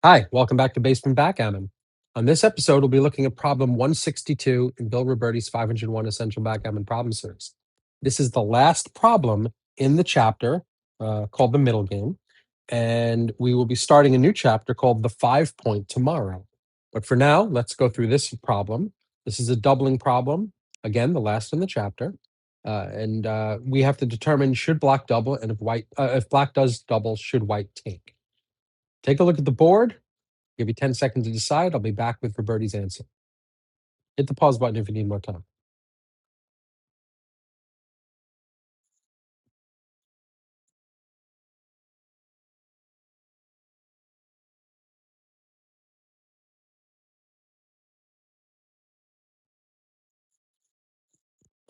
Hi, welcome back to Basement Backgammon. On this episode, we'll be looking at problem 162 in Bill Robertie's 501 Essential Backgammon Problem Series. This is the last problem in the chapter called the middle game, and we will be starting a new chapter called the 5 point tomorrow. But for now, let's go through this problem. This is a doubling problem, again, the last in the chapter. And we have to determine should black double, and if black does double, should white take. Take a look at the board. Give you 10 seconds to decide. I'll be back with Robertie's answer. Hit the pause button if you need more time.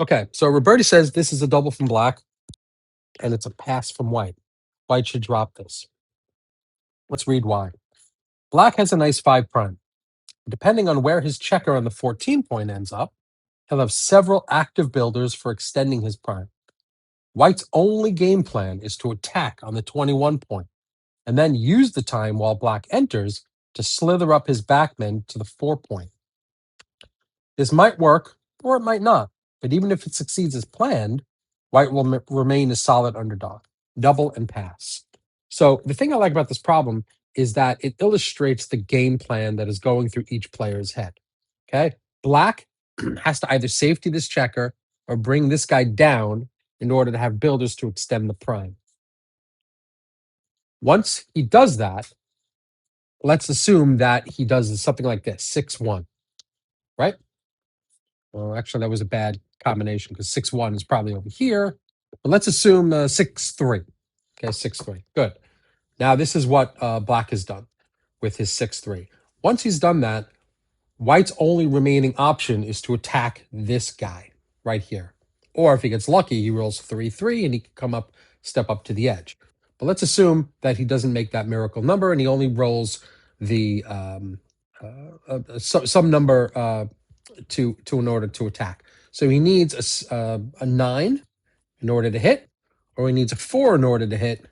Okay, so Robertie says this is a double from black, and it's a pass from white. White should drop this. Let's read why. Black has a nice 5 prime. Depending on where his checker on the 14 point ends up, he'll have several active builders for extending his prime. White's only game plan is to attack on the 21 point, and then use the time while black enters to slither up his backmen to the 4 point. This might work, or it might not, but even if it succeeds as planned, white will remain a solid underdog, double and pass. So the thing I like about this problem is that it illustrates the game plan that is going through each player's head. Okay, black has to either safety this checker or bring this guy down in order to have builders to extend the prime. Once he does that, let's assume that he does something like this, 6-1, right? Well, actually, that was a bad combination because 6-1 is probably over here. But let's assume 6-3. Okay, 6-3. Good. Now, this is what black has done with his 6-3. Once he's done that, white's only remaining option is to attack this guy right here. Or if he gets lucky, he rolls 3-3 and he can come up, step up to the edge. But let's assume that he doesn't make that miracle number and he only rolls the some number to in order to attack. So he needs a 9 in order to hit, or he needs a 4 in order to hit,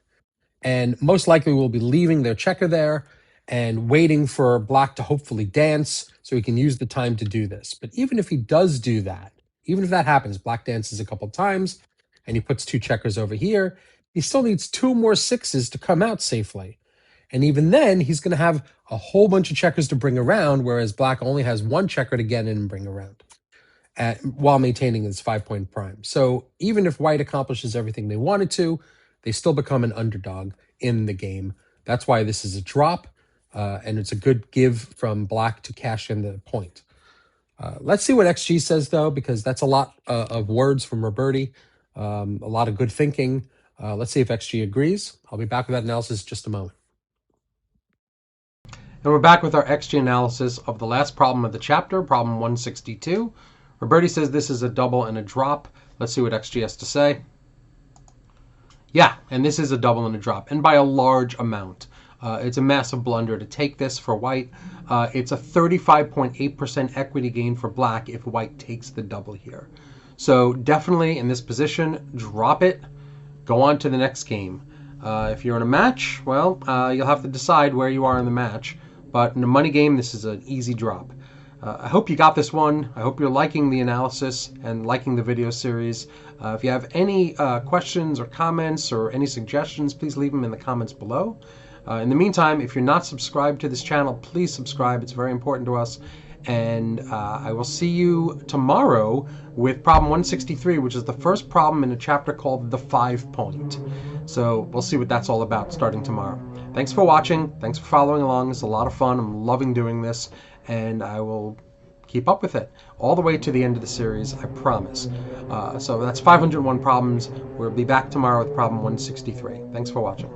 and most likely will be leaving their checker there and waiting for black to hopefully dance so he can use the time to do this. But even if he does do that, even if that happens, black dances a couple times and he puts 2 checkers over here, he still needs 2 more 6s to come out safely. And even then, he's going to have a whole bunch of checkers to bring around, whereas black only has 1 checker to get in and bring around while maintaining his 5-point prime. So even if white accomplishes everything they wanted to, they still become an underdog in the game. That's why this is a drop, and it's a good give from black to cash in the point. Let's see what XG says, though, because that's a lot of words from Robertie, a lot of good thinking. Let's see if XG agrees. I'll be back with that analysis in just a moment. And we're back with our XG analysis of the last problem of the chapter, problem 162. Robertie says this is a double and a drop. Let's see what XG has to say. Yeah, and this is a double and a drop, and by a large amount. It's a massive blunder to take this for white. It's a 35.8% equity gain for black if white takes the double here. So definitely in this position, drop it. Go on to the next game. If you're in a match, well, you'll have to decide where you are in the match. But in a money game, this is an easy drop. I hope you got this one. I hope you're liking the analysis and liking the video series. If you have any questions or comments or any suggestions, please leave them in the comments below. In the meantime, if you're not subscribed to this channel, please subscribe. It's very important to us. And I will see you tomorrow with problem 163, which is the first problem in a chapter called the 5-point. So we'll see what that's all about starting tomorrow. Thanks for watching. Thanks for following along. It's a lot of fun. I'm loving doing this. And I will keep up with it all the way to the end of the series, I promise. So that's 501 problems. We'll be back tomorrow with problem 163. Thanks for watching.